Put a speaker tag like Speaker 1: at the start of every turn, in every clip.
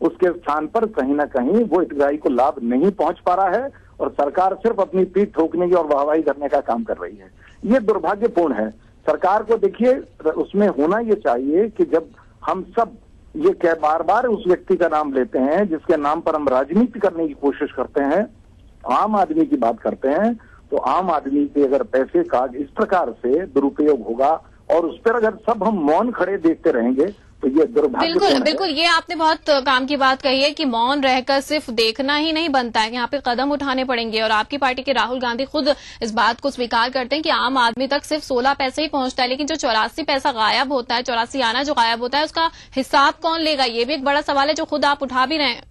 Speaker 1: उसके स्थान पर कहीं ना कहीं वो हितग्राही को लाभ नहीं पहुंच पा रहा है और सरकार सिर्फ अपनी पीठ ठोकने की और वाहवाही करने का काम कर रही है। ये दुर्भाग्यपूर्ण है। सरकार को देखिए उसमें होना ये चाहिए कि जब हम सब ये बार बार उस व्यक्ति का नाम लेते हैं जिसके नाम पर हम राजनीति करने की कोशिश करते हैं, आम आदमी की बात करते हैं, तो आम आदमी के अगर पैसे का इस प्रकार से दुरुपयोग होगा और उस पर अगर सब हम मौन खड़े देखते रहेंगे तो ये दुर्भाग्यपूर्ण है।
Speaker 2: बिल्कुल, ये आपने बहुत काम की बात कही है कि मौन रहकर सिर्फ देखना ही नहीं बनता है, यहाँ पे कदम उठाने पड़ेंगे। और आपकी पार्टी के राहुल गांधी खुद इस बात को स्वीकार करते हैं कि आम आदमी तक सिर्फ 16 पैसे ही पहुंचता है, लेकिन जो 84 पैसा गायब होता है, 84 आना जो गायब होता है, उसका हिसाब कौन लेगा? ये भी एक बड़ा सवाल है जो खुद आप उठा भी रहे हैं।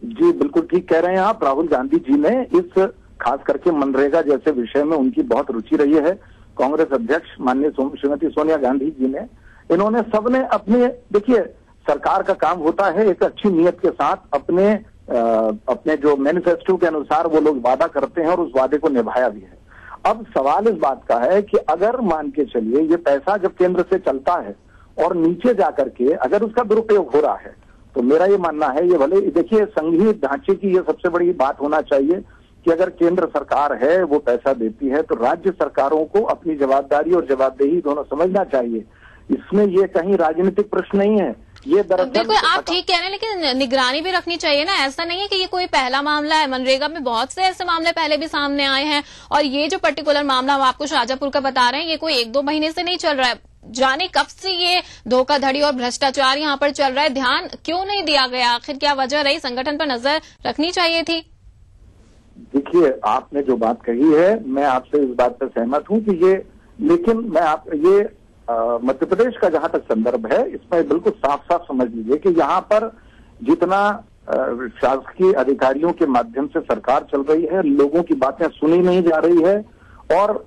Speaker 1: जी बिल्कुल ठीक कह रहे हैं आप। राहुल गांधी जी ने इस खास करके मनरेगा जैसे विषय में उनकी बहुत रुचि रही है। कांग्रेस अध्यक्ष माननीय श्रीमती सोनिया गांधी जी ने, इन्होंने सबने अपने, देखिए सरकार का काम होता है एक अच्छी नीयत के साथ अपने जो मैनिफेस्टो के अनुसार वो लोग वादा करते हैं और उस वादे को निभाया भी है। अब सवाल इस बात का है कि अगर मान के चलिए ये पैसा जब केंद्र से चलता है और नीचे जाकर के अगर उसका दुरुपयोग हो रहा है, तो मेरा ये मानना है, ये भले देखिए संघीय ढांचे की ये सबसे बड़ी बात होना चाहिए कि अगर केंद्र सरकार है वो पैसा देती है तो राज्य सरकारों को अपनी जवाबदारी और जवाबदेही दोनों समझना चाहिए। इसमें ये कहीं राजनीतिक प्रश्न नहीं है। ये दरअसल
Speaker 2: बिल्कुल आप ठीक कह रहे हैं, लेकिन निगरानी भी रखनी चाहिए ना। ऐसा नहीं है कि ये कोई पहला मामला है, मनरेगा में बहुत से ऐसे मामले पहले भी सामने आए हैं और ये जो पर्टिकुलर मामला हम आपको शाहजहांपुर का बता रहे हैं, ये कोई 1-2 महीने से नहीं चल रहा है। जाने कब से ये धोखाधड़ी और भ्रष्टाचार यहाँ पर चल रहा है, ध्यान क्यों नहीं दिया गया? आखिर क्या वजह रही? संगठन पर नजर रखनी चाहिए थी।
Speaker 1: देखिए आपने जो बात कही है मैं आपसे इस बात पर सहमत हूं कि ये, लेकिन मैं आप ये मध्य प्रदेश का जहां तक संदर्भ है इसमें बिल्कुल साफ साफ समझ लीजिए कि यहाँ पर जितना शासकीय अधिकारियों के माध्यम से सरकार चल रही है, लोगों की बातें सुनी नहीं जा रही है और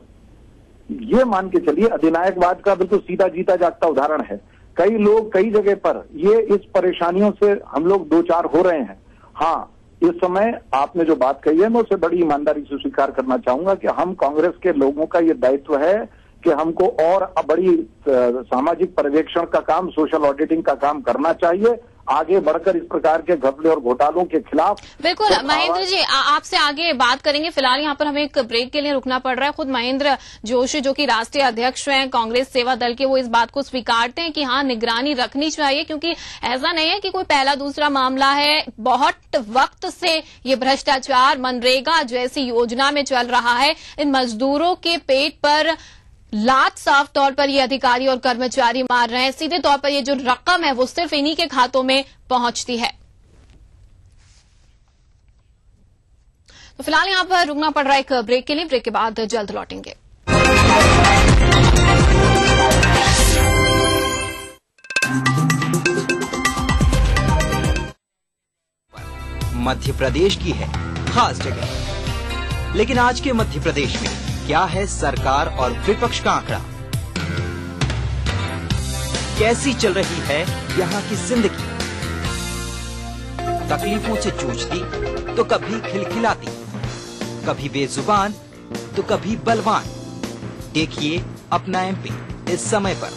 Speaker 1: ये मान के चलिए अधिनायकवाद का बिल्कुल सीधा जीता जागता उदाहरण है। कई लोग कई जगह पर ये इस परेशानियों से हम लोग दो चार हो रहे हैं। हाँ, इस समय आपने जो बात कही है मैं उसे बड़ी ईमानदारी से स्वीकार करना चाहूंगा कि हम कांग्रेस के लोगों का ये दायित्व है कि हमको और बड़ी सामाजिक पर्यवेक्षण का काम, सोशल ऑडिटिंग का काम करना चाहिए, आगे बढ़कर इस प्रकार के घपले और घोटालों के खिलाफ।
Speaker 2: बिल्कुल तो महेंद्र जी आपसे आगे बात करेंगे, फिलहाल यहाँ पर हमें एक ब्रेक के लिए रुकना पड़ रहा है। खुद महेंद्र जोशी जो कि राष्ट्रीय अध्यक्ष हैं कांग्रेस सेवा दल के, वो इस बात को स्वीकारते हैं कि हाँ निगरानी रखनी चाहिए, क्योंकि ऐसा नहीं है कि कोई पहला दूसरा मामला है। बहुत वक्त से ये भ्रष्टाचार मनरेगा जैसी योजना में चल रहा है। इन मजदूरों के पेट पर लात साफ तौर पर ये अधिकारी और कर्मचारी मार रहे हैं। सीधे तौर पर ये जो रकम है वो सिर्फ इन्हीं के खातों में पहुंचती है। तो फिलहाल यहां पर रुकना पड़ रहा है एक ब्रेक के लिए। ब्रेक के बाद जल्द लौटेंगे।
Speaker 3: मध्य प्रदेश की है खास जगह, लेकिन आज के मध्य प्रदेश में क्या है सरकार और विपक्ष का आंकड़ा? कैसी चल रही है यहाँ की जिंदगी? तकलीफों से जूझती तो कभी खिलखिलाती, कभी बेजुबान तो कभी बलवान। देखिए अपना एमपी इस समय पर।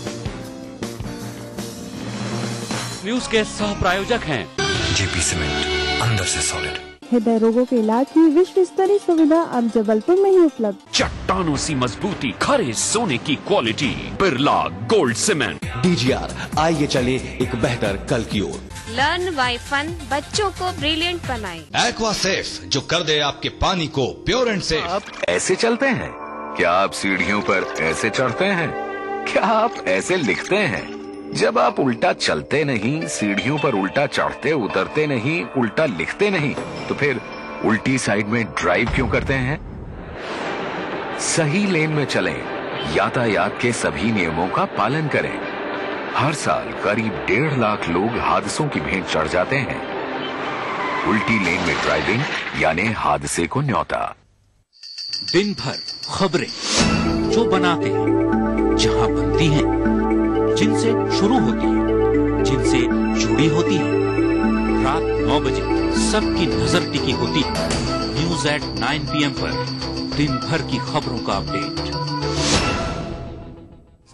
Speaker 4: न्यूज के सह प्रायोजक हैं
Speaker 5: जेपी सीमेंट, अंदर से सॉलिड।
Speaker 6: हृदय रोगों के इलाज की विश्व स्तरीय सुविधा अब जबलपुर में ही उपलब्ध।
Speaker 4: चट्टानों सी मजबूती, खरे सोने की quality, Birla gold cement.
Speaker 5: DGR, आइए चले एक बेहतर कल की ओर।
Speaker 7: लर्न बाय फन, बच्चों को ब्रिलियंट बनाए।
Speaker 8: एक्वा सेफ, जो कर दे आपके पानी को प्योर एंड सेफ।
Speaker 9: आप ऐसे चलते हैं क्या? आप सीढ़ियों पर ऐसे चढ़ते हैं क्या? आप ऐसे लिखते हैं? जब आप उल्टा चलते नहीं, सीढ़ियों पर उल्टा चढ़ते उतरते नहीं, उल्टा लिखते नहीं, तो फिर उल्टी साइड में ड्राइव क्यों करते हैं? सही लेन में चलें, यातायात के सभी नियमों का पालन करें। हर साल करीब 1.5 लाख लोग हादसों की भेंट चढ़ जाते हैं। उल्टी लेन में ड्राइविंग यानी हादसे को न्योता।
Speaker 4: दिन भर खबरें जो बनाते हैं, जहां बनती हैं, जिनसे शुरू होती है, जिनसे जुड़ी होती है। रात 9 बजे सबकी नजर टिकी होती है न्यूज एट 9 PM पर, दिन भर की खबरों का अपडेट।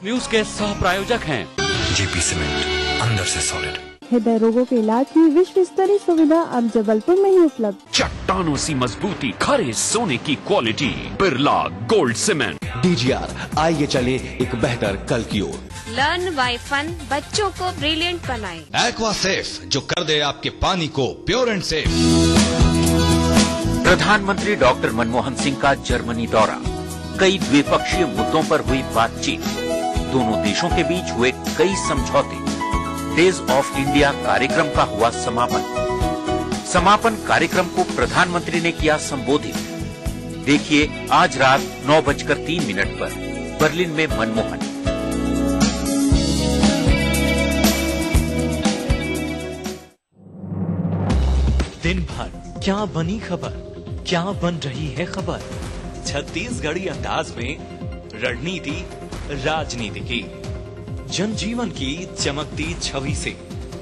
Speaker 4: न्यूज के सह प्रायोजक हैं
Speaker 5: जेपी सीमेंट, अंदर से सॉलिड।
Speaker 6: हृदय रोगों के इलाज की विश्व स्तरीय सुविधा अब जबलपुर में ही उपलब्ध।
Speaker 10: चट्टानों सी मजबूती, खरे सोने की quality, Birla gold cement.
Speaker 5: DGR, आइए चले एक बेहतर कल की ओर।
Speaker 7: लर्न बाय फन, बच्चों को ब्रिलियंट बनाएं।
Speaker 8: एक्वा सेफ, जो कर दे आपके पानी को प्योर एंड सेफ।
Speaker 4: प्रधानमंत्री डॉक्टर मनमोहन सिंह का जर्मनी दौरा, कई द्विपक्षीय मुद्दों पर हुई बातचीत, दोनों देशों के बीच हुए कई समझौते। डेज ऑफ इंडिया कार्यक्रम का हुआ समापन कार्यक्रम को प्रधानमंत्री ने किया संबोधित। देखिए आज रात 9:03 पर बर्लिन में मनमोहन।
Speaker 11: दिन भर क्या बनी खबर, क्या बन रही है खबर, छत्तीसगढ़ी अंदाज में रणनीति राजनीति की, जनजीवन की चमकती छवि से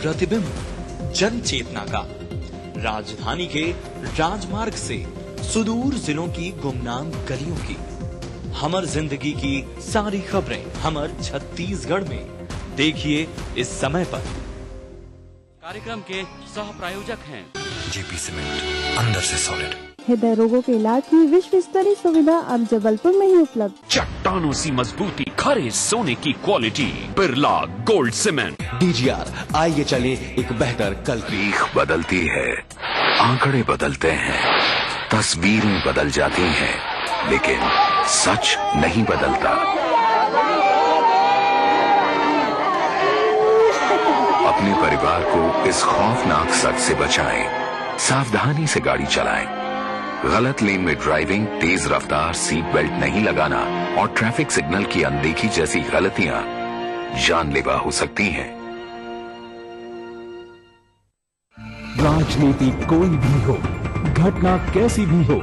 Speaker 11: प्रतिबिंब जन चेतना का, राजधानी के राजमार्ग से सुदूर जिलों की गुमनाम गलियों की, हमर जिंदगी की सारी खबरें हमर छत्तीसगढ़ में। देखिए इस समय पर।
Speaker 4: कार्यक्रम के सह प्रायोजक हैं
Speaker 5: JP सीमेंट, अंदर से सॉलिड।
Speaker 6: हृदय रोगों के इलाज की विश्व स्तरीय सुविधा अब जबलपुर में ही उपलब्ध।
Speaker 10: चट्टानों सी मजबूती, खरे सोने की quality, Birla gold cement.
Speaker 5: DGR, आइए चले एक बेहतर कल की।
Speaker 9: तारीख बदलती है, आंकड़े बदलते हैं, तस्वीरें बदल जाती हैं, लेकिन सच नहीं बदलता। अपने परिवार को इस खौफनाक सच से बचाएं, सावधानी से गाड़ी चलाएं। गलत लेन में ड्राइविंग, तेज रफ्तार, सीट बेल्ट नहीं लगाना और ट्रैफिक सिग्नल की अनदेखी जैसी गलतियां जानलेवा हो सकती हैं।
Speaker 12: राजनीति कोई भी हो, घटना कैसी भी हो,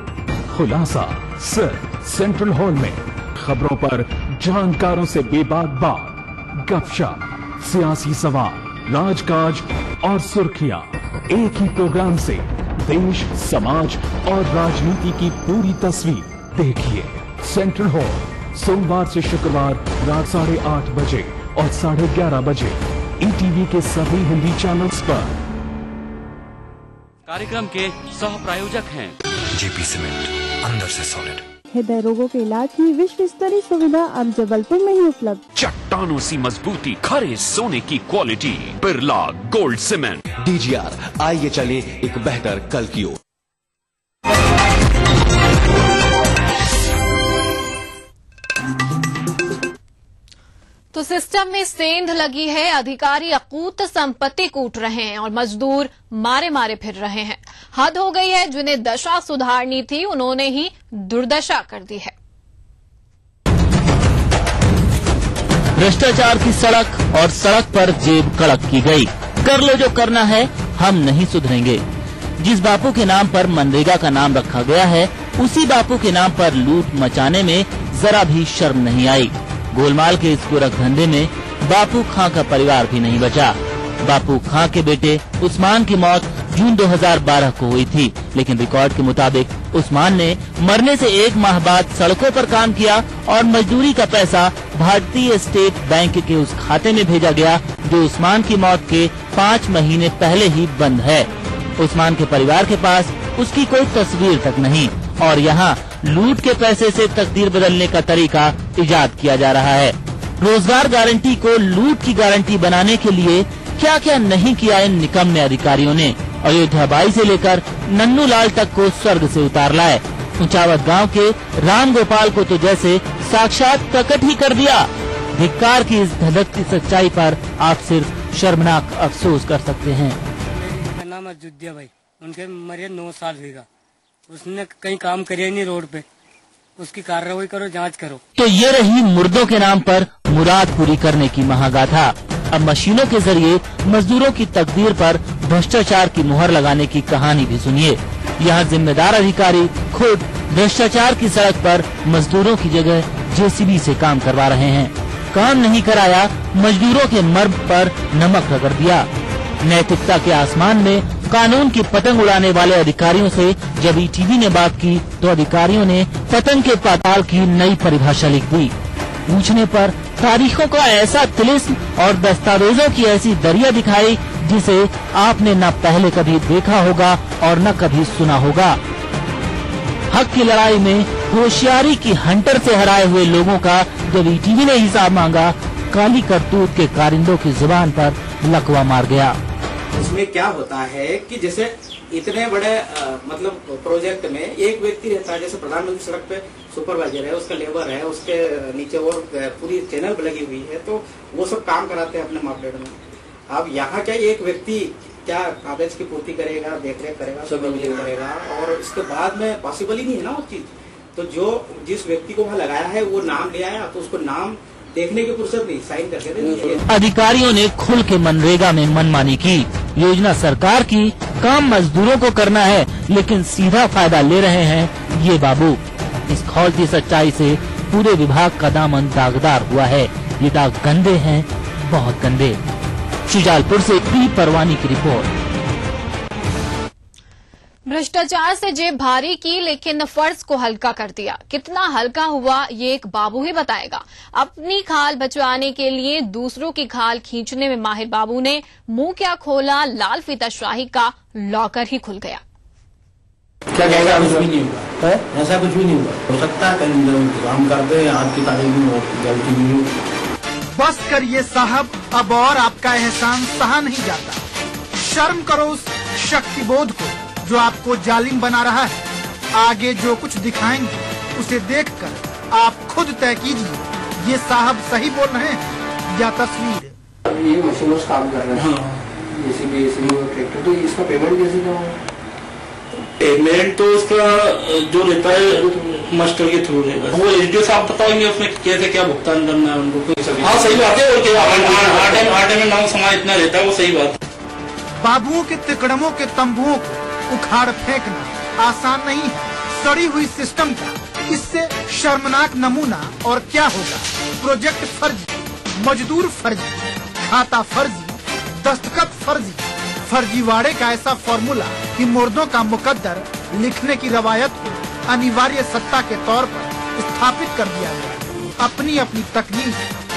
Speaker 12: खुलासा सिर्फ सेंट्रल हॉल में। खबरों पर जानकारों से बेबाक बात, गपशप, सियासी सवाल, राजकाज और सुर्खियां, एक ही प्रोग्राम से देश, समाज और राजनीति की पूरी तस्वीर। देखिए सेंट्रल हॉल, सोमवार से शुक्रवार रात 8:30 बजे और 11:30 बजे ETV के सभी हिंदी चैनल्स पर।
Speaker 4: कार्यक्रम के सह प्रायोजक हैं
Speaker 5: JP सीमेंट, अंदर से सॉलिड।
Speaker 6: हृदय रोगों के इलाज की विश्व स्तरीय सुविधा अब जबलपुर में ही उपलब्ध।
Speaker 10: चट्टानों सी मजबूती, खरे सोने की quality, Birla gold cement.
Speaker 5: DGR, आइए चले एक बेहतर कल की ओर।
Speaker 2: तो सिस्टम में सेंध लगी है, अधिकारी अकूत संपत्ति कूट रहे हैं और मजदूर मारे मारे फिर रहे हैं। हद हो गई है, जिन्हें दशा सुधारनी थी उन्होंने ही दुर्दशा कर दी है।
Speaker 13: भ्रष्टाचार की सड़क और सड़क पर जेब कड़क की गई। कर लो जो करना है, हम नहीं सुधरेंगे। जिस बापू के नाम पर मनरेगा का नाम रखा गया है, उसी बापू के नाम पर लूट मचाने में जरा भी शर्म नहीं आई। गोलमाल के इस गोरख धंधे में बापू खां का परिवार भी नहीं बचा। बापू खां के बेटे उस्मान की मौत जून 2012 को हुई थी, लेकिन रिकॉर्ड के मुताबिक उस्मान ने मरने से 1 माह बाद सड़कों पर काम किया और मजदूरी का पैसा भारतीय स्टेट बैंक के उस खाते में भेजा गया जो उस्मान की मौत के 5 महीने पहले ही बंद है। उस्मान के परिवार के पास उसकी कोई तस्वीर तक नहीं और यहाँ लूट के पैसे से तकदीर बदलने का तरीका इजाद किया जा रहा है। रोजगार गारंटी को लूट की गारंटी बनाने के लिए क्या क्या नहीं किया इन निकम्मे अधिकारियों ने। अयोध्या बाई से लेकर नन्नू लाल तक को स्वर्ग से उतार लाए। ऊंचावत गांव के राम गोपाल को तो जैसे साक्षात प्रकट ही कर दिया। धिक्कार की इस धधकती सच्चाई पर आप सिर्फ शर्मनाक अफसोस कर सकते हैं।
Speaker 14: मेरा नाम अयोध्या भाई, उनके मरे 9 साल हुएगा। उसने कहीं काम करे नहीं रोड पे, उसकी कार्रवाई करो, जांच करो।
Speaker 13: तो ये रही मुर्दों के नाम पर मुराद पूरी करने की महागाथा। अब मशीनों के जरिए मजदूरों की तकदीर पर भ्रष्टाचार की मुहर लगाने की कहानी भी सुनिए। यहाँ जिम्मेदार अधिकारी खुद भ्रष्टाचार की सड़क पर मजदूरों की जगह JCB से काम करवा रहे हैं। काम नहीं कराया, मजदूरों के मर्म पर नमक रगड़ दिया। नैतिकता के आसमान में कानून की पतंग उड़ाने वाले अधिकारियों से जब ETV ने बात की तो अधिकारियों ने पतंग के पाताल की नई परिभाषा लिख दी। पूछने पर तारीखों का ऐसा तिलिस्म और दस्तावेजों की ऐसी दरिया दिखाई जिसे आपने न पहले कभी देखा होगा और न कभी सुना होगा। हक की लड़ाई में होशियारी की हंटर से हराए हुए लोगों का जब ईटीवी ने हिसाब मांगा, काली करतूत के कारिंदों की जुबान पर लकवा मार गया।
Speaker 15: इसमें क्या होता है कि जैसे इतने बड़े मतलब प्रोजेक्ट में एक व्यक्ति रहता है, जैसे प्रधानमंत्री सड़क पे सुपरवाइजर है, उसका लेबर है, उसके नीचे और पूरी चैनल लगी हुई है, तो वो सब काम कराते हैं अपने मापदंड में। अब यहाँ क्या एक व्यक्ति क्या कागज की पूर्ति करेगा, देखरेख करेगा, सब करेगा, और इसके बाद में पॉसिबल ही नहीं है ना वो चीज। तो जो जिस व्यक्ति को वहाँ लगाया है वो नाम ले आया, तो उसको नाम देखने की फुर्सत नहीं, साइन करके दे।
Speaker 13: अधिकारियों ने खुल के मनरेगा में मनमानी की। योजना सरकार की, काम मजदूरों को करना है, लेकिन सीधा फायदा ले रहे हैं ये बाबू। इस खौलती सच्चाई से पूरे विभाग का दामन दागदार हुआ है। ये दाग गंदे हैं, बहुत गंदे। शुजालपुर से पी परवानी की रिपोर्ट।
Speaker 2: भ्रष्टाचार से जेब भारी की, लेकिन फर्ज को हल्का कर दिया। कितना हल्का हुआ ये एक बाबू ही बताएगा। अपनी खाल बचवाने के लिए दूसरों की खाल खींचने में माहिर बाबू ने मुंह क्या खोला, लाल फीता शाही का लॉकर ही खुल गया।
Speaker 16: क्या कहेगा? कुछ भी नहीं हुआ है, ऐसा कुछ भी नहीं हुआ। हो सकता है काम करते हैं, आज की तारीख में गलती नहीं हुई।
Speaker 17: बस करिए साहब, अब और आपका एहसान सहा नहीं जाता। शर्म करो उस शक्तिबोध को जो आपको जालिम बना रहा है। आगे जो कुछ दिखाएंगे उसे देखकर आप खुद तय कीजिए ये साहब सही बोल रहे हैं या तस्वीर।
Speaker 16: ये मशीनों से काम कर रहे हैं, जेसीबी ट्रैक्टर, तो इसका पेमेंट कैसे क्या होगा?
Speaker 18: पेमेंट तो उसका जो रहता है मास्टर के थ्रू रहेगा, वो एसडीओ साहब बताएंगे उसमें कैसे क्या भुगतान करना है उनको। हाँ सही बात है, और आटे में नाम समाज इतना रहता है, वो सही बात है।
Speaker 17: बाबुओं के तिकड़मों के तंबुओं को उखाड़ फेंकना आसान नहीं है। सड़ी हुई सिस्टम का इससे शर्मनाक नमूना और क्या होगा। प्रोजेक्ट फर्जी, मजदूर फर्जी, खाता फर्जी, दस्तखत फर्जी, फर्जीवाड़े का ऐसा फॉर्मूला कि मुर्दों का मुकद्दर लिखने की रवायत को अनिवार्य सत्ता के तौर पर स्थापित कर दिया गया। अपनी अपनी तकनीक,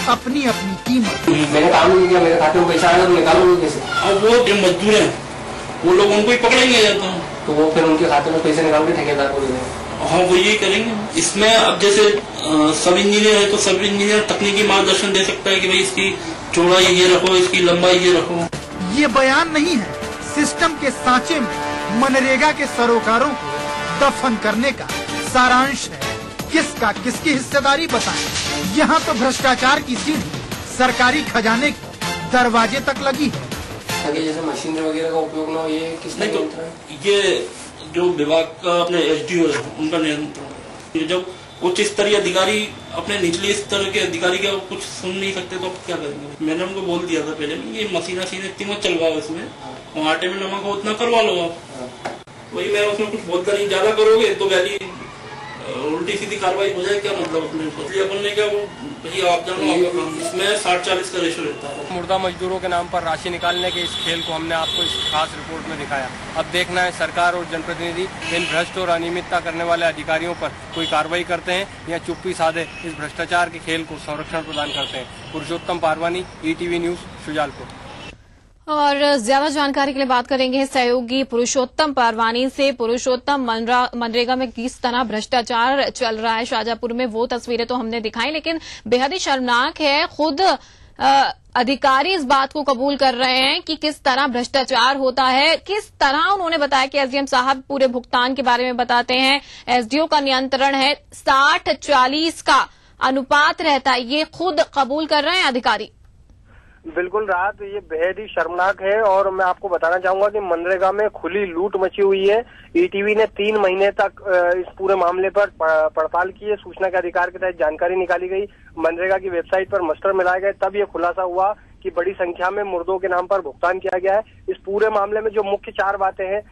Speaker 17: अपनी अपनी कीमत।
Speaker 16: मैंने काम नहीं किया, मेरे खाते में पैसा आया तो निकालोगे कैसे?
Speaker 18: अब वो जो मजदूर है वो लोग उनको ही पकड़ेंगे
Speaker 16: तो वो फिर उनके खाते में पैसे निकाल के ठेकेदार को देंगे।
Speaker 18: हाँ वो यही करेंगे। इसमें अब जैसे सब इंजीनियर है तो सब इंजीनियर तकनीकी मार्गदर्शन दे सकता है कि भाई इसकी चौड़ाई ये रखो, इसकी लंबाई ये रखो।
Speaker 17: ये बयान नहीं है, सिस्टम के सांचे में मनरेगा के सरोकारों को दफन करने का सारांश है। किसका किसकी हिस्सेदारी बताएं। यहाँ तो भ्रष्टाचार की सीढ़ी सरकारी खजाने के दरवाजे तक लगी है।
Speaker 16: आगे जैसे मशीनरी वगैरह का उपयोग ना हो, ये किसने नियंत्रण है?
Speaker 18: ये जो विभाग का अपने एसडीओ है उनका नियंत्रण। जब उच्च स्तरीय अधिकारी अपने निचले स्तर के अधिकारी का कुछ सुन नहीं सकते तो क्या करेंगे? मैंने उनको बोल दिया था पहले, ये मशीन इतनी मत चलवाओ, इसमें आटे में नमक हो उतना करवा लो आप। वही मैं उसमें कुछ बोलता नहीं, ज्यादा करोगे तो वैली उल्टी सीधी कार्रवाई हो जाए। क्या मतलब इसलिए अपन ने क्या वो आप जानो इसमें 60-40 का रेशो रहता है।
Speaker 19: मुर्दा मजदूरों के नाम पर राशि निकालने के इस खेल को हमने आपको इस खास रिपोर्ट में दिखाया। अब देखना है सरकार और जनप्रतिनिधि इन भ्रष्ट और अनियमितता करने वाले अधिकारियों पर कोई कार्रवाई करते हैं या चुप्पी साधे इस भ्रष्टाचार के खेल को संरक्षण प्रदान करते हैं। पुरुषोत्तम पारवानी, ईटीवी न्यूज, शुजालपुर।
Speaker 2: और ज्यादा जानकारी के लिए बात करेंगे सहयोगी पुरुषोत्तम पारवानी से। पुरुषोत्तम, मनरेगा में किस तरह भ्रष्टाचार चल रहा है शाहजहांपुर में, वो तस्वीरें तो हमने दिखाई, लेकिन बेहद ही शर्मनाक है। खुद अधिकारी इस बात को कबूल कर रहे हैं कि किस तरह भ्रष्टाचार होता है। किस तरह उन्होंने बताया कि एसडीएम साहब पूरे भुगतान के बारे में बताते हैं। एसडीओ का नियंत्रण है, 60-40 का अनुपात रहता है, ये खुद कबूल कर रहे हैं अधिकारी।
Speaker 20: बिल्कुल राहत, ये बेहद ही शर्मनाक है। और मैं आपको बताना चाहूंगा कि मनरेगा में खुली लूट मची हुई है। ईटीवी ने 3 महीने तक इस पूरे मामले पर पड़ताल की है। सूचना के अधिकार के तहत जानकारी निकाली गई, मनरेगा की वेबसाइट पर मस्टर मिलाए गए, तब ये खुलासा हुआ कि बड़ी संख्या में मुर्दों के नाम पर भुगतान किया गया है। इस पूरे मामले में जो मुख्य 4 बातें हैं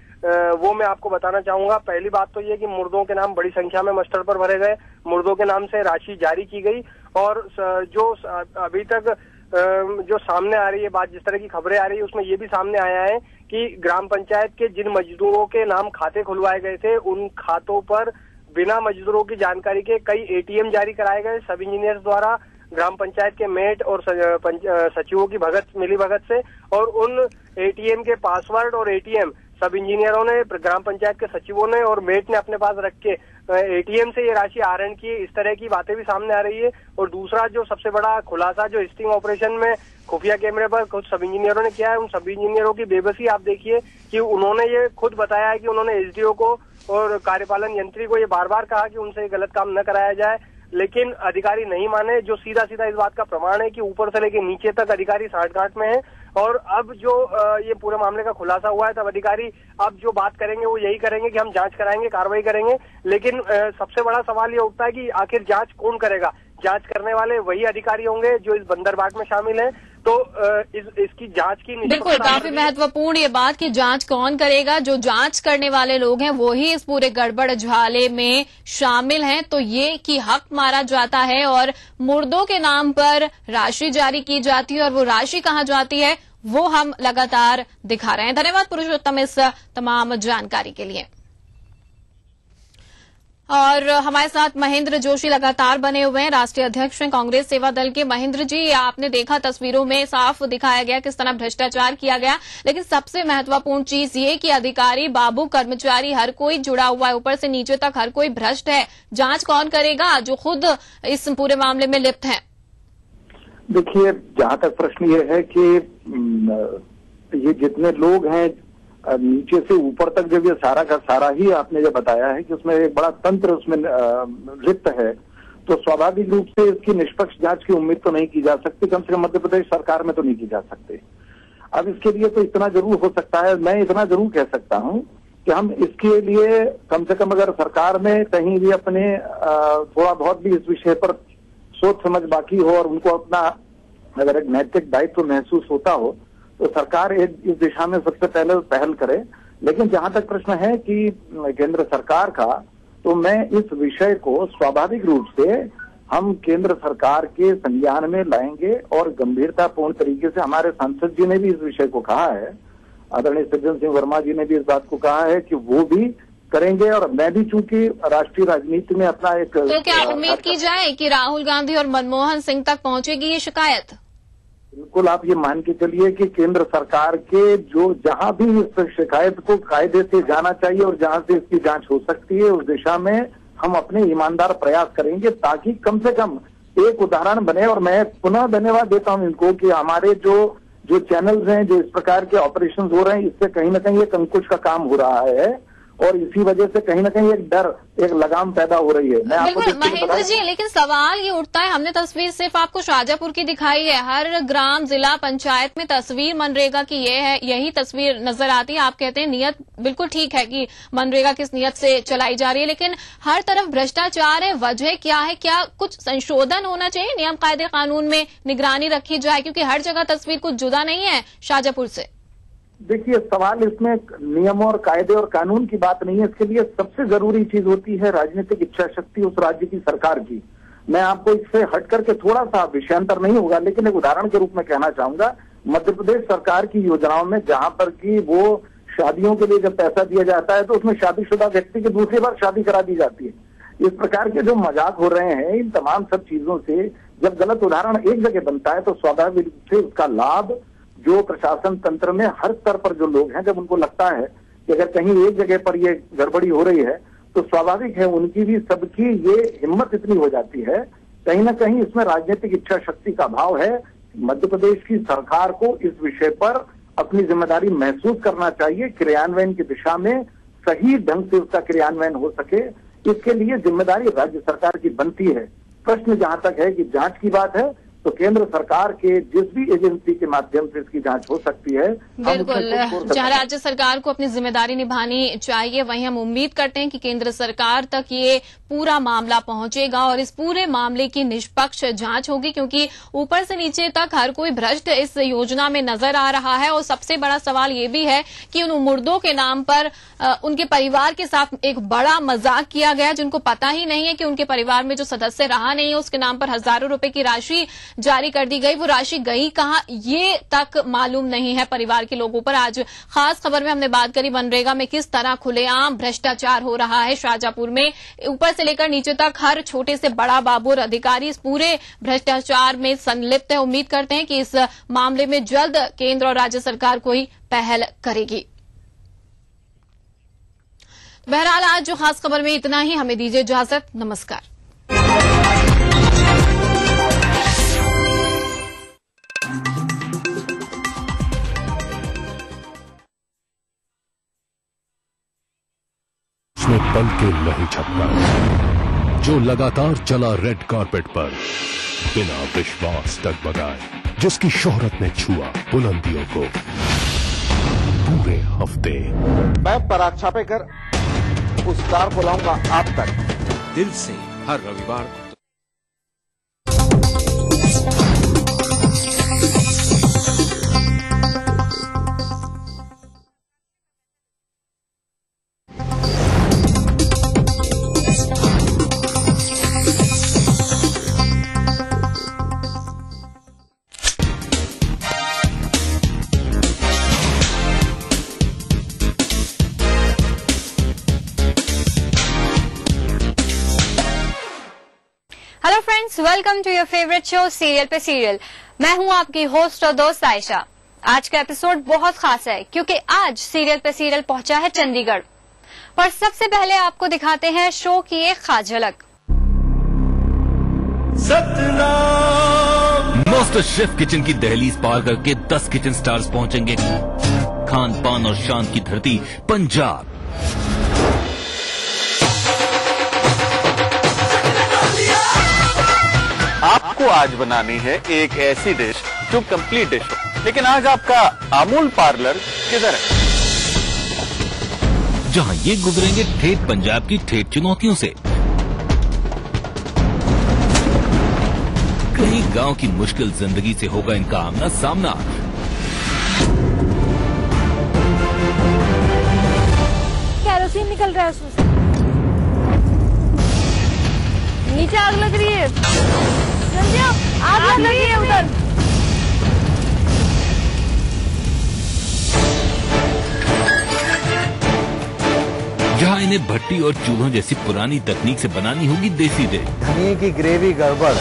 Speaker 20: वो मैं आपको बताना चाहूंगा। पहली बात तो ये कि मुर्दों के नाम बड़ी संख्या में मस्टर पर भरे गए, मुर्दों के नाम से राशि जारी की गई, और जो अभी तक जो सामने आ रही है बात, जिस तरह की खबरें आ रही है उसमें ये भी सामने आया है कि ग्राम पंचायत के जिन मजदूरों के नाम खाते खुलवाए गए थे उन खातों पर बिना मजदूरों की जानकारी के कई एटीएम जारी कराए गए सब इंजीनियर्स द्वारा। ग्राम पंचायत के मेट और सचिवों की मिली भगत से, और उन एटीएम के पासवर्ड और एटीएम सब इंजीनियरों ने, ग्राम पंचायत के सचिवों ने और मेट ने अपने पास रख के एटीएम से ये राशि आहरण की, इस तरह की बातें भी सामने आ रही है। और दूसरा जो सबसे बड़ा खुलासा जो स्टिंग ऑपरेशन में खुफिया कैमरे पर कुछ सब इंजीनियरों ने किया है, उन सभी इंजीनियरों की बेबसी आप देखिए कि उन्होंने ये खुद बताया है कि उन्होंने एसडीओ को और कार्यपालन यंत्री को ये बार बार कहा कि उनसे गलत काम न कराया जाए, लेकिन अधिकारी नहीं माने, जो सीधा सीधा इस बात का प्रमाण है कि ऊपर से लेके नीचे तक अधिकारी साठगांठ में है। और अब जो ये पूरे मामले का खुलासा हुआ है, तब अधिकारी अब जो बात करेंगे वो यही करेंगे कि हम जांच कराएंगे, कार्रवाई करेंगे। लेकिन सबसे बड़ा सवाल ये उठता है कि आखिर जांच कौन करेगा? जांच करने वाले वही अधिकारी होंगे जो इस बंदरबाट में शामिल हैं। तो इसकी जांच की
Speaker 2: बिल्कुल काफी महत्वपूर्ण ये बात कि जांच कौन करेगा। जो जांच करने वाले लोग हैं वो ही इस पूरे गड़बड़ झाले में शामिल हैं। तो ये कि हक मारा जाता है और मुर्दों के नाम पर राशि जारी की जाती है, और वो राशि कहां जाती है वो हम लगातार दिखा रहे हैं। धन्यवाद पुरुषोत्तम इस तमाम जानकारी के लिए। और हमारे साथ महेंद्र जोशी लगातार बने हुए हैं, राष्ट्रीय अध्यक्ष हैं कांग्रेस सेवा दल के। महेंद्र जी, आपने देखा तस्वीरों में साफ दिखाया गया किस तरह भ्रष्टाचार किया गया, लेकिन सबसे महत्वपूर्ण चीज ये कि अधिकारी, बाबू, कर्मचारी हर कोई जुड़ा हुआ है, ऊपर से नीचे तक हर कोई भ्रष्ट है। जांच कौन करेगा जो खुद इस पूरे मामले में लिप्त है?
Speaker 1: देखिए, जहां तक प्रश्न ये है कि ये जितने लोग हैं नीचे से ऊपर तक, जब ये सारा का सारा ही आपने जो बताया है कि उसमें एक बड़ा तंत्र उसमें लिप्त है, तो स्वाभाविक रूप से इसकी निष्पक्ष जांच की उम्मीद तो नहीं की जा सकती, कम से कम मध्य प्रदेश सरकार में तो नहीं की जा सकती। अब इसके लिए तो इतना जरूर हो सकता है, मैं इतना जरूर कह सकता हूं कि हम इसके लिए कम से कम अगर सरकार में कहीं भी अपने थोड़ा बहुत भी इस विषय पर सोच समझ बाकी हो और उनको अपना अगर एक नैतिक दायित्व महसूस होता हो, तो सरकार इस दिशा में सबसे पहले पहल करे। लेकिन जहां तक प्रश्न है कि केंद्र सरकार का, तो मैं इस विषय को स्वाभाविक रूप से हम केंद्र सरकार के संज्ञान में लाएंगे और गंभीरतापूर्ण तरीके से, हमारे सांसद जी ने भी इस विषय को कहा है, आदरणीय सज्जन सिंह वर्मा जी ने भी इस बात को कहा है कि वो भी करेंगे। और मैं भी चूंकि राष्ट्रीय राजनीति में अपना एक,
Speaker 2: तो क्या उम्मीद की जाए कि राहुल गांधी और मनमोहन सिंह तक पहुंचेगी ये शिकायत?
Speaker 1: बिल्कुल, आप ये मान के चलिए कि केंद्र सरकार के जो जहां भी इस शिकायत को कायदे से जाना चाहिए और जहां से इसकी जांच हो सकती है, उस दिशा में हम अपने ईमानदार प्रयास करेंगे, ताकि कम से कम एक उदाहरण बने। और मैं पुनः धन्यवाद देता हूं इनको कि हमारे जो चैनल्स हैं, जो इस प्रकार के ऑपरेशंस हो रहे हैं, इससे कहीं ना कहीं एक अंकुश का काम हो रहा है, और इसी वजह से कहीं ना कहीं एक डर, एक लगाम पैदा हो रही है। मैं आपको
Speaker 2: महेंद्र जी, लेकिन सवाल ये उठता है, हमने तस्वीर सिर्फ आपको शाजापुर की दिखाई है, हर ग्राम, जिला पंचायत में तस्वीर मनरेगा की ये है, यही तस्वीर नजर आती है। आप कहते हैं नियत बिल्कुल ठीक है कि मनरेगा किस नियत से चलाई जा रही है, लेकिन हर तरफ भ्रष्टाचार है। वजह क्या है? क्या कुछ संशोधन होना चाहिए, नियम कायदे कानून में निगरानी रखी जाए, क्योंकि हर जगह तस्वीर कुछ जुदा नहीं है शाजापुर से।
Speaker 1: देखिए, सवाल इसमें नियम और कायदे और कानून की बात नहीं है। इसके लिए सबसे जरूरी चीज होती है राजनीतिक इच्छा शक्ति उस राज्य की सरकार की। मैं आपको इससे हट करके थोड़ा सा विषयांतर नहीं होगा, लेकिन एक उदाहरण के रूप में कहना चाहूंगा, मध्य प्रदेश सरकार की योजनाओं में जहां पर कि वो शादियों के लिए जब पैसा दिया जाता है, तो उसमें शादीशुदा व्यक्ति की दूसरी बार शादी करा दी जाती है। इस प्रकार के जो मजाक हो रहे हैं, इन तमाम सब चीजों से जब गलत उदाहरण एक जगह बनता है, तो स्वाभाविक रूप से उसका लाभ जो प्रशासन तंत्र में हर स्तर पर जो लोग हैं, जब उनको लगता है कि अगर कहीं एक जगह पर ये गड़बड़ी हो रही है, तो स्वाभाविक है उनकी भी, सबकी ये हिम्मत इतनी हो जाती है। कहीं ना कहीं इसमें राजनीतिक इच्छा शक्ति का अभाव है। मध्य प्रदेश की सरकार को इस विषय पर अपनी जिम्मेदारी महसूस करना चाहिए, क्रियान्वयन की दिशा में सही ढंग से उसका क्रियान्वयन हो सके, इसके लिए जिम्मेदारी राज्य सरकार की बनती है। प्रश्न जहां तक है कि जांच की बात है, तो केंद्र सरकार के जिस भी एजेंसी के माध्यम से इसकी जांच हो सकती है,
Speaker 2: बिल्कुल जहां राज्य सरकार को अपनी जिम्मेदारी निभानी चाहिए, वहीं हम उम्मीद करते हैं कि केंद्र सरकार तक ये पूरा मामला पहुंचेगा और इस पूरे मामले की निष्पक्ष जांच होगी, क्योंकि ऊपर से नीचे तक हर कोई भ्रष्ट इस योजना में नजर आ रहा है। और सबसे बड़ा सवाल ये भी है कि उन मुर्दों के नाम पर उनके परिवार के साथ एक बड़ा मजाक किया गया, जिनको पता ही नहीं है कि उनके परिवार में जो सदस्य रहा नहीं है, उसके नाम पर हजारों रुपए की राशि जारी कर दी गई। वो राशि गई कहां ये तक मालूम नहीं है परिवार के लोगों पर। आज खास खबर में हमने बात करी मनरेगा में किस तरह खुलेआम भ्रष्टाचार हो रहा है शाहजहांपुर में। ऊपर से लेकर नीचे तक हर छोटे से बड़ा बाबू और अधिकारी इस पूरे भ्रष्टाचार में संलिप्त है। उम्मीद करते हैं कि इस मामले में जल्द केंद्र और राज्य सरकार कोई पहल करेगी। बहरहाल आज जो खास खबर में इतना ही। हमें दीजिए इजाजत। नमस्कार।
Speaker 12: उसने पल के नहीं झपका जो लगातार चला रेड कारपेट पर बिना विश्वास डगमगाए, जिसकी शोहरत ने छुआ बुलंदियों को पूरे हफ्ते।
Speaker 21: मैं पराग छापेकर उस कार को लाऊंगा आप तक।
Speaker 4: दिल से हर रविवार
Speaker 22: welcome to your favourite show serial पे सीरियल। मैं हूं आपकी होस्ट और दोस्त आयशा। आज का एपिसोड बहुत खास है क्योंकि आज सीरियल पे सीरियल पहुंचा है चंडीगढ़। पर सबसे पहले आपको दिखाते हैं शो की एक खास झलक।
Speaker 10: मास्टर शेफ किचन की दहलीज पार करके 10 किचन स्टार्स पहुंचेंगे खान पान और शान की धरती पंजाब।
Speaker 21: आपको आज बनानी है एक ऐसी डिश जो कंप्लीट डिश हो, लेकिन आज आपका अमूल पार्लर किधर है?
Speaker 10: जहां ये गुजरेंगे ठेठ पंजाब की ठेठ चुनौतियों से। कहीं गांव की मुश्किल जिंदगी से होगा इनका आमना सामना।
Speaker 22: कैरोसिन निकल रहा है उसमें से। नीचे आग लग रही है। जल्दी आग लग रही है उधर।
Speaker 10: जहां इन्हें भट्टी और चूल्हों जैसी पुरानी तकनीक से बनानी होगी देसी डिश।
Speaker 21: धनिये की ग्रेवी गड़बड़,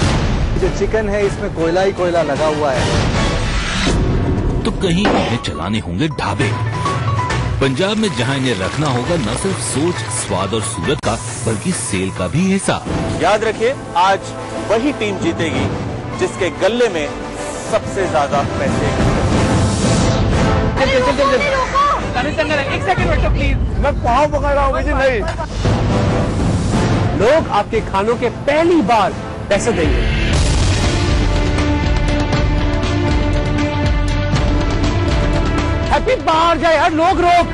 Speaker 21: जो चिकन है इसमें कोयला ही कोयला लगा हुआ है।
Speaker 10: तो कहीं इन्हें चलाने होंगे ढाबे। पंजाब में जहां इन्हें रखना होगा न सिर्फ सोच, स्वाद और सूरत का बल्कि सेल का भी हिसाब।
Speaker 21: याद रखिए, आज वही टीम जीतेगी जिसके गल्ले में सबसे ज्यादा पैसे। एक सेकंड बैठो प्लीज, मैं पाँव पकड़ रहा हूँ। मुझे नहीं, लोग आपके खानों के पहली बार पैसे देंगे। हैप्पी बाहर जाए यार, लोग रोक।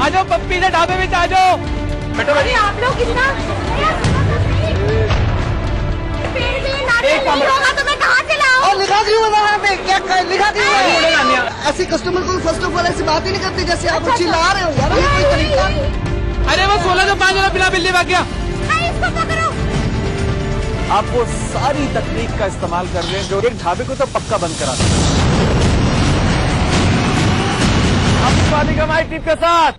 Speaker 21: आ जाओ पप्पी से ढाबे में आ जाओ। बैठो बैठो। आप लोग कितना होगा तो मैं कहाँ से लाऊं? और लिखा क्यों बना है? क्या लिखा क्यों? ऐसे कस्टमर को फर्स्ट ऑफ ऑल ऐसी बात ही नहीं करते जैसे आप चिल्ला रहे हो यार। ये कोई तरीका? अरे वो 16 से 5 बिना बिल्ली भाग गया। इसको पकड़ो। आप वो सारी तकनीक का इस्तेमाल कर रहे हैं जो एक ढाबे को तो पक्का बंद करा दे। आप पानी कमाई टिप के साथ।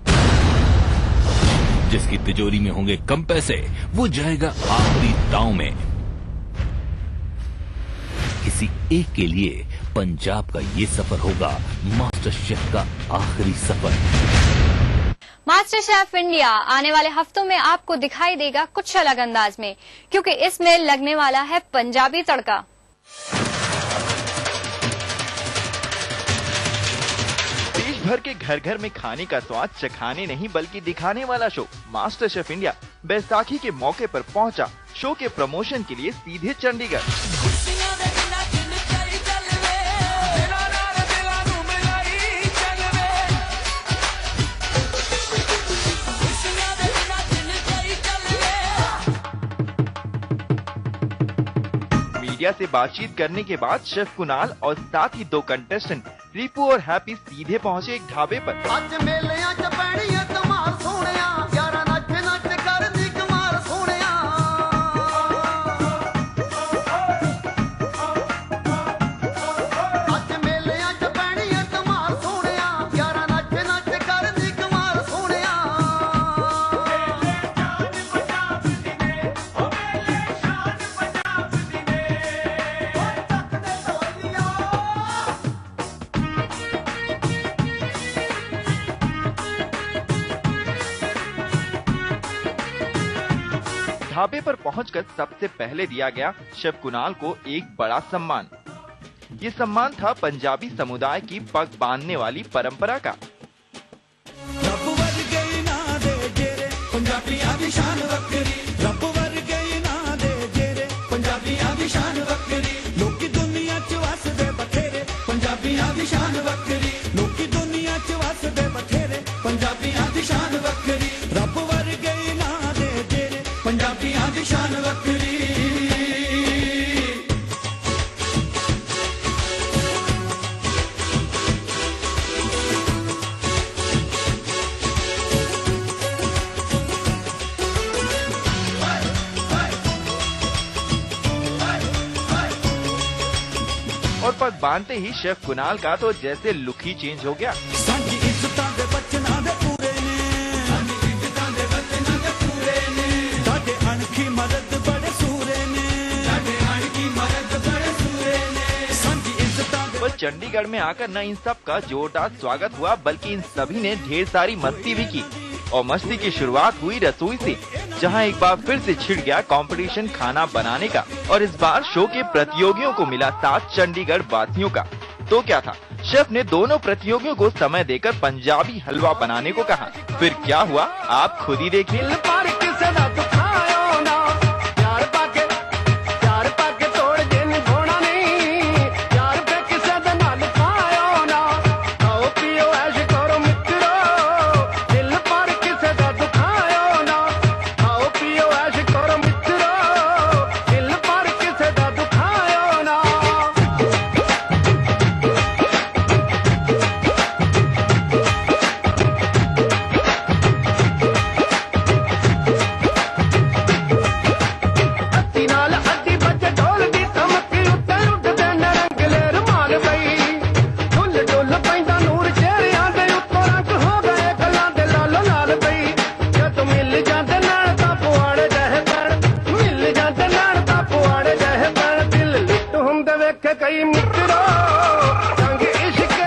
Speaker 10: जिसकी तिजोरी में होंगे कम पैसे वो जाएगा आखिरी दांव में। किसी एक के लिए पंजाब का ये सफर होगा मास्टर शेफ का आखिरी सफर।
Speaker 22: मास्टर शेफ इंडिया आने वाले हफ्तों में आपको दिखाई देगा कुछ अलग अंदाज में, क्योंकि इसमें लगने वाला है पंजाबी तड़का।
Speaker 23: देश भर के घर घर में खाने का स्वाद चखाने नहीं बल्कि दिखाने वाला show master chef India Baisakhi के मौके पर पहुंचा। शो के प्रमोशन के लिए सीधे चंडीगढ़। मीडिया से बातचीत करने के बाद शेफ कुणाल और साथ ही 2 कंटेस्टेंट रिपू और हैप्पी सीधे पहुंचे एक ढाबे पर। ढाबे पर पहुंचकर सबसे पहले दिया गया शेफ कुणाल को एक बड़ा सम्मान। ये सम्मान था पंजाबी समुदाय की पग बांधने वाली परंपरा का। और पग बांधते ही शेफ कुणाल का तो जैसे लुक ही चेंज हो गया। बस चंडीगढ़ में आकर न इन सब का जोरदार स्वागत हुआ, बल्कि इन सभी ने ढेर सारी मस्ती भी की। और मस्ती की शुरुआत हुई रसोई से, जहां एक बार फिर से छिड़ गया कंपटीशन खाना बनाने का। और इस बार शो के प्रतियोगियों को मिला साथ चंडीगढ़ वासियों का। तो क्या था, शेफ ने दोनों प्रतियोगियों को समय देकर पंजाबी हलवा बनाने को कहा। फिर क्या हुआ आप खुद ही देखिए।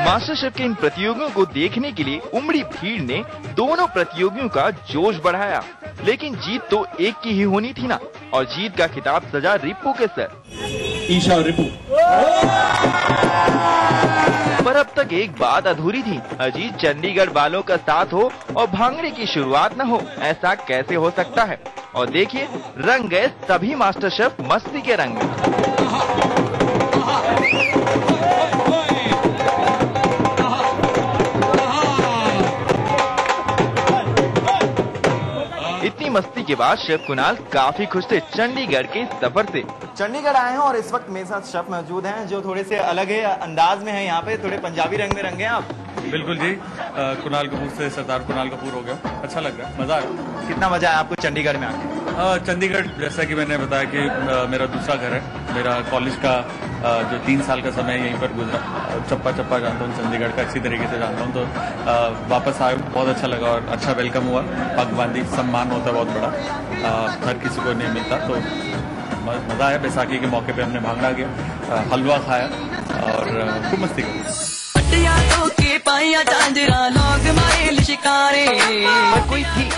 Speaker 23: मास्टर शेफ के इन प्रतियोगियों को देखने के लिए उमड़ी भीड़ ने दोनों प्रतियोगियों का जोश बढ़ाया। लेकिन जीत तो एक की ही होनी थी ना, और जीत का खिताब सजा रिप्पू के सर।
Speaker 3: ईशा और रिप्पू।
Speaker 23: पर अब तक एक बात अधूरी थी, अजीत चंडीगढ़ वालों का साथ हो और भांगड़े की शुरुआत न हो, ऐसा कैसे हो सकता है। और देखिए रंग गए सभी मास्टर शेफ मस्ती के रंग में। इतनी मस्ती के बाद शेफ कुणाल काफी खुश थे चंडीगढ़ के सफर से।
Speaker 3: चंडीगढ़ आए हैं और इस वक्त मेरे साथ शेफ मौजूद हैं जो थोड़े से अलग है अंदाज में है। यहाँ पे थोड़े पंजाबी रंग में रंगे हैं आप।
Speaker 7: बिल्कुल जी, कुणाल कपूर से सरदार कुणाल कपूर हो गया। अच्छा लग रहा है, मजा आया।
Speaker 3: कितना मजा आया आपको चंडीगढ़ में आके?
Speaker 7: चंडीगढ़ जैसा कि मैंने बताया कि मेरा दूसरा घर है। मेरा कॉलेज का जो 3 साल का समय यहीं पर गुजरा, चप्पा चप्पा जानता हूँ चंडीगढ़ का, अच्छी तरीके से जानता हूँ। तो वापस आया, बहुत अच्छा लगा और अच्छा वेलकम हुआ। पगबंदी सम्मान होता है बहुत बड़ा, हर किसी को नहीं मिलता। तो मजा आया। बैसाखी के मौके पे हमने भांगड़ा गया, हलवा खाया और खूब मस्ती की।
Speaker 23: कोई थी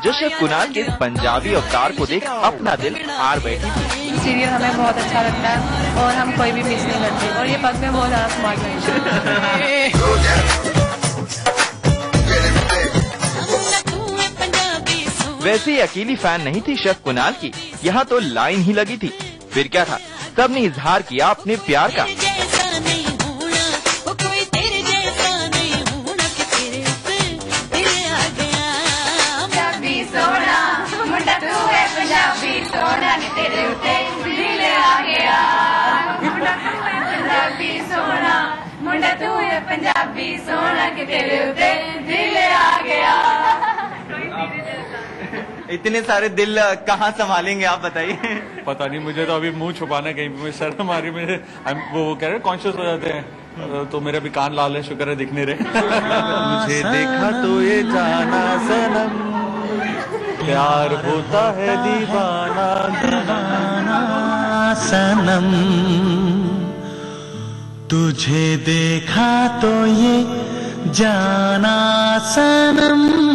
Speaker 23: जो शेफ कुणाल के पंजाबी अवतार को देख अपना दिल हार बैठी थी।
Speaker 8: सीरियल हमें बहुत अच्छा लगता है और हम कोई भी मिस नहीं करते, और ये पग में बहुत ज्यादा स्मार्ट है।
Speaker 23: वैसे ही अकेली फैन नहीं थी शेफ कुणाल की, यहाँ तो लाइन ही लगी थी। फिर क्या था, सबने इजहार किया अपने प्यार का।
Speaker 8: पंजाबी सोना के तेरे उते दिल आ गया।
Speaker 3: इतने सारे दिल कहाँ संभालेंगे आप बताइए?
Speaker 7: पता नहीं, मुझे तो अभी मुंह छुपाना कहीं पे शर्म आ रही। मेरे वो कह रहे कॉन्शियस हो जाते हैं, तो मेरे भी कान लाल है, शुक्र है दिख नहीं रहे। मुझे देखा तो ये जाना सनम, प्यार होता है दीवाना
Speaker 24: सनम, तुझे देखा तो ये जाना सनम।